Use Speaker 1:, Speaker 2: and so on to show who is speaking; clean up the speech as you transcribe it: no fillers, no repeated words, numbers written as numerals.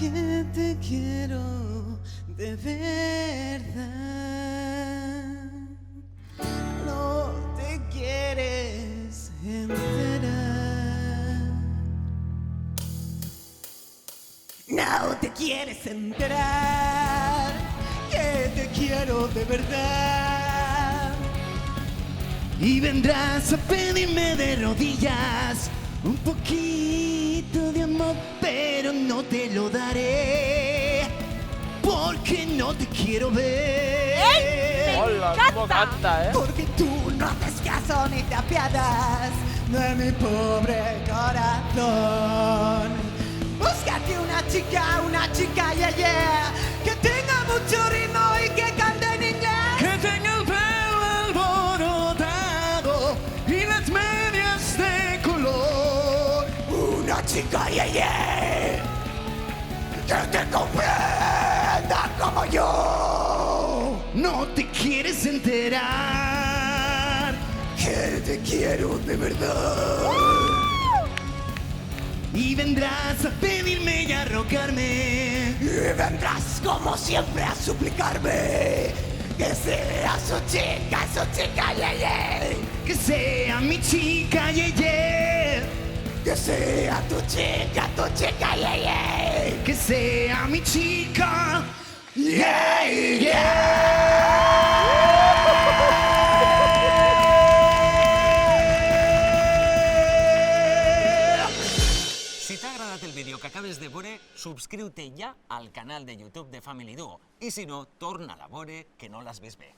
Speaker 1: que te quiero de verdad. No te quieres enterar. No te quieres enterar que te quiero de verdad. Y vendrás a pedirme de rodillas un poquito de amor, pero no te lo daré porque no te quiero ver.
Speaker 2: ¡Hola! ¿Cómo canta,
Speaker 1: Porque tú no haces caso ni te apiadas de mi pobre corazón. Búscate una chica, yeah, yeah, que tenga mucho ritmo y que cante en inglés. Que tenga el pelo alborotado y las medias de color. Una chica, yeah, yeah, que te comprenda como yo. No te quieres enterar que te quiero de verdad. Y vendrás a pedirme y a rogarme. Y vendrás como siempre a suplicarme que sea su chica, yeah, yeah. Que sea mi chica, yeah, yeah. Que sea tu chica, yeah, yeah. Que sea mi chica, yeah, yeah.
Speaker 3: Si t'ha agradat el vídeo que acabes de veure, subscriu-te ja al canal de YouTube de Family Duo. I si no, torna a la veure que no l'has vist bé.